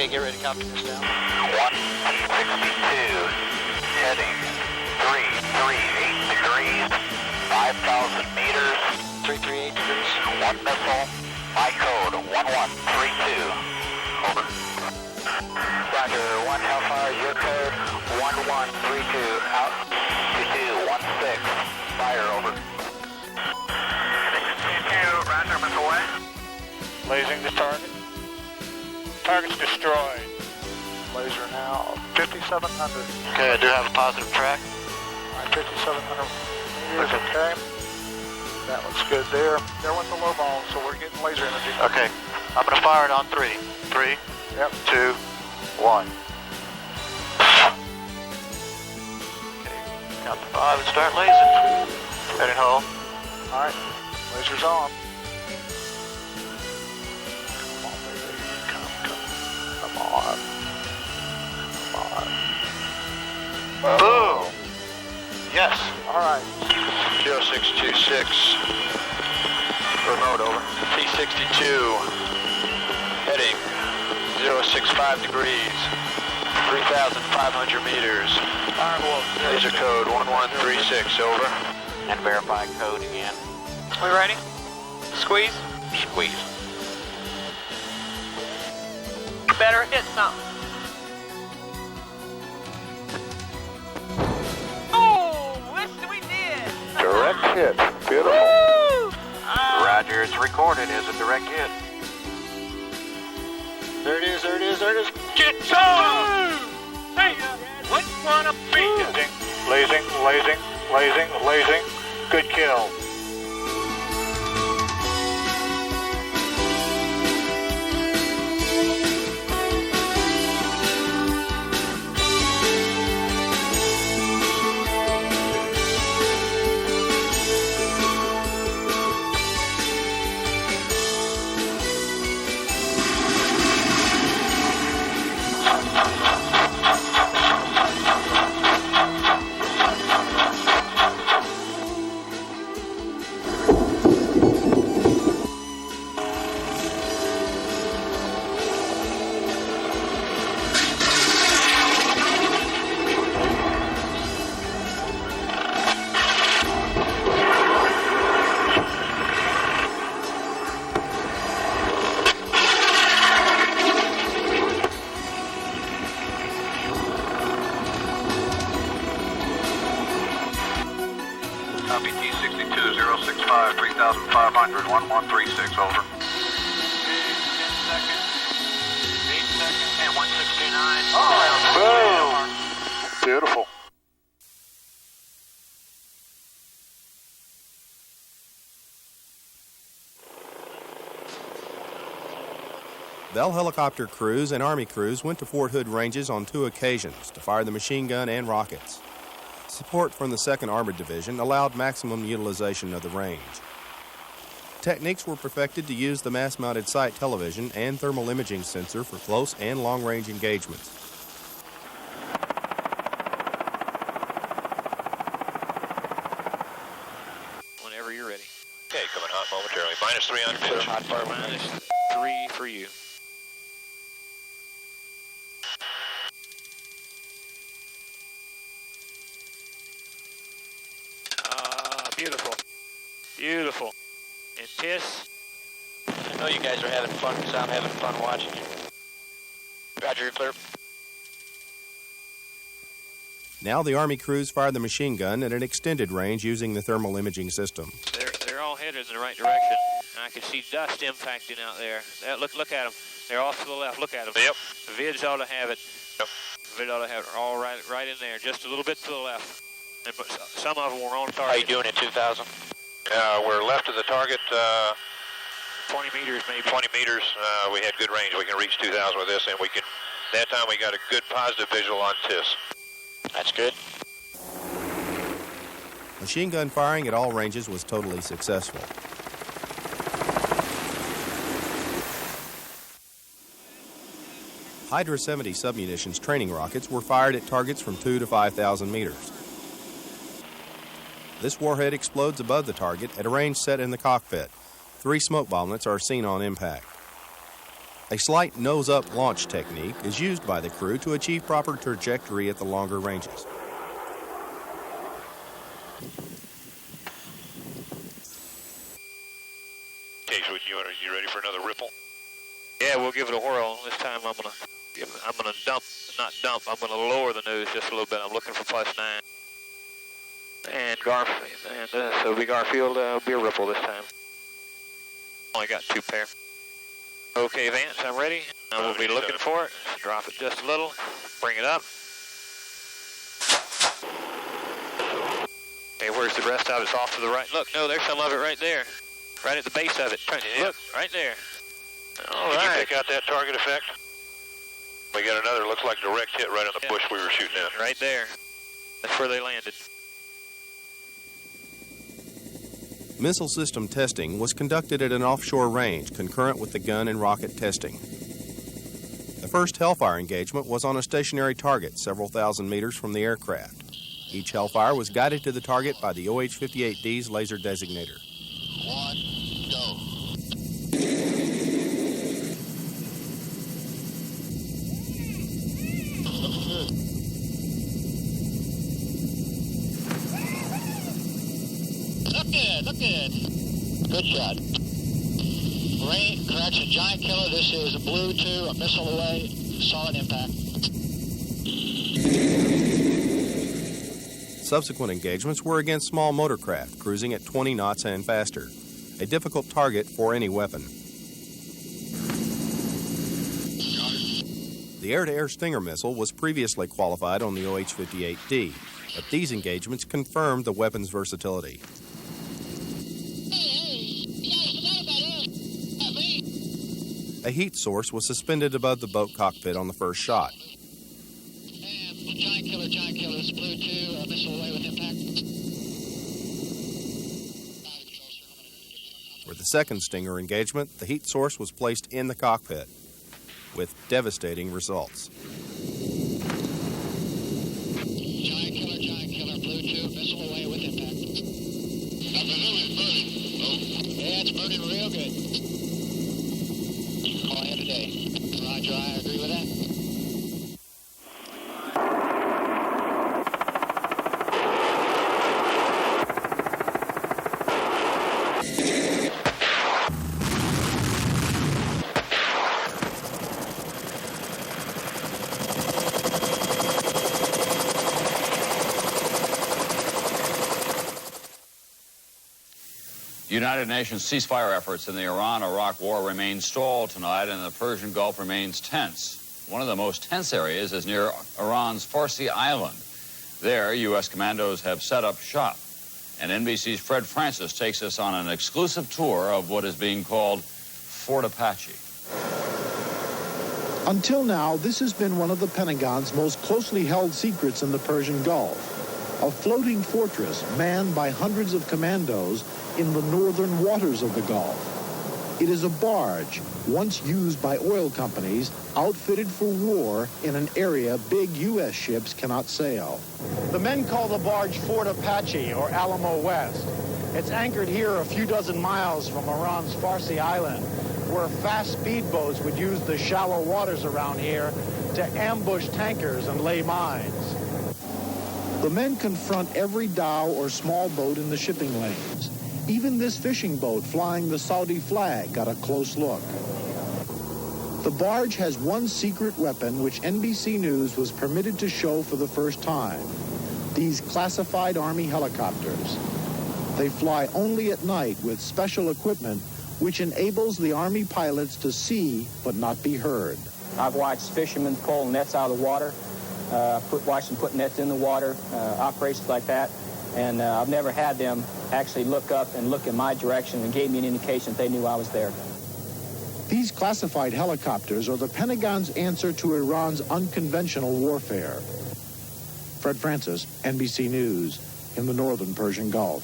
Okay, get ready to copy this down. 162, heading 338 degrees, 5,000 meters. 338 degrees. One missile, my code 1132. Over. Roger, 1 Hellfire, your code 1132, out to 216, fire over. 622, Roger, missile away. Lasing the target. Target's destroyed. Laser now, 5,700. Okay, I do have a positive track. All right, 5,700 meters, okay. That looks good there. There went the low ball, so we're getting laser energy. Okay, I'm going to fire it on 3. 3, Yep. 2, 1. Okay, count to 5 and start lasing. Heading home. All right, laser's on. Come on, baby. Come on. Boom! Yes. All right. 0626, remote over. T62, heading 065 degrees, 3,500 meters. Laser code 1136, over. And verify code again. We ready? Squeeze. Squeeze. Better hit something. Oh, listen, we did. Direct hit. Beautiful. Woo! Roger, it's recorded as a direct hit. There it is, there it is, there it is. Get some! Hey, what's one of beat? Lasing, lasing, lasing, lasing. Good kill. Copy T62, 065, 3,500, 1136, over. 10 seconds. 8 seconds. And 169. Boom! Beautiful. Bell helicopter crews and Army crews went to Fort Hood ranges on 2 occasions to fire the machine gun and rockets. Support from the 2nd Armored Division allowed maximum utilization of the range. Techniques were perfected to use the mass-mounted sight television and thermal imaging sensor for close and long-range engagements. Whenever you're ready. Okay, coming hot momentarily. Minus 3 on pitch. Hot fire Minus 3 for you. Beautiful. Beautiful. And Tiss. I know you guys are having fun because I'm having fun watching you. Roger, you're clear. Now the Army crews fired the machine gun at an extended range using the thermal imaging system. They're all headed in the right direction. And I can see dust impacting out there. Look at them. They're off to the left. Look at them. Yep. The vids ought to have it. Yep. The vid ought to have it all right in there, just a little bit to the left. And some of them were on target. How you doing at 2,000? We're left of the target, 20 meters maybe. 20 meters. We had good range. We can reach 2,000 with this, and we can. That time we got a good positive visual on TIS. That's good. Machine gun firing at all ranges was totally successful. Hydra 70 submunitions training rockets were fired at targets from 2 to 5,000 meters. This warhead explodes above the target at a range set in the cockpit. 3 smoke bomblets are seen on impact. A slight nose-up launch technique is used by the crew to achieve proper trajectory at the longer ranges. Case, you ready for another ripple? Yeah, we'll give it a whirl. This time I'm gonna dump, not dump. I'm gonna lower the nose just a little bit. I'm looking for +9. And Garfield, so it'll be Garfield. Be a ripple this time. Only got 2 pair. Okay, Vance, I'm ready. We'll be looking for it. Drop it just a little. Bring it up. Okay, where's the rest of it? It's off to the right. Look, no, there's some of it right there. Right at the base of it. Look, right there. All right. Did you pick out that target effect? We got another, looks like direct hit right on the bush we were shooting at. Right there. That's where they landed. Missile system testing was conducted at an offshore range concurrent with the gun and rocket testing. The first Hellfire engagement was on a stationary target several thousand meters from the aircraft. Each Hellfire was guided to the target by the OH-58D's laser designator. 1, go. Look good. Good shot. Correction, Giant Killer, this is a Blue 2, a missile away, solid impact. Subsequent engagements were against small motorcraft cruising at 20 knots and faster, a difficult target for any weapon. The air-to-air Stinger missile was previously qualified on the OH-58D, but these engagements confirmed the weapon's versatility. A heat source was suspended above the boat cockpit on the first shot. Giant Killer, this is Blue 2, missile away with impact. For the second Stinger engagement, the heat source was placed in the cockpit, with devastating results. Giant Killer, Blue 2, missile away with impact. I presume it's burning. Oh. Yeah, it's burning real good. Call ahead today. Roger, I agree with that. United Nations ceasefire efforts in the Iran-Iraq war remain stalled tonight, and the Persian Gulf remains tense. One of the most tense areas is near Iran's Farsi Island. There, U.S. commandos have set up shop, and NBC's Fred Francis takes us on an exclusive tour of what is being called Fort Apache. Until now, this has been one of the Pentagon's most closely held secrets in the Persian Gulf. A floating fortress manned by hundreds of commandos in the northern waters of the Gulf. It is a barge, once used by oil companies, outfitted for war in an area big U.S. ships cannot sail. The men call the barge Fort Apache, or Alamo West. It's anchored here a few dozen miles from Iran's Farsi Island, where fast speedboats would use the shallow waters around here to ambush tankers and lay mines. The men confront every dhow or small boat in the shipping lanes. Even this fishing boat flying the Saudi flag got a close look. The barge has one secret weapon which NBC News was permitted to show for the first time. These classified Army helicopters. They fly only at night with special equipment which enables the Army pilots to see but not be heard. I've watched fishermen pull nets out of the water, watched them put nets in the water, operations like that. And I've never had them actually look up and look in my direction and gave me an indication that they knew I was there. These classified helicopters are the Pentagon's answer to Iran's unconventional warfare. Fred Francis, NBC News, in the northern Persian Gulf.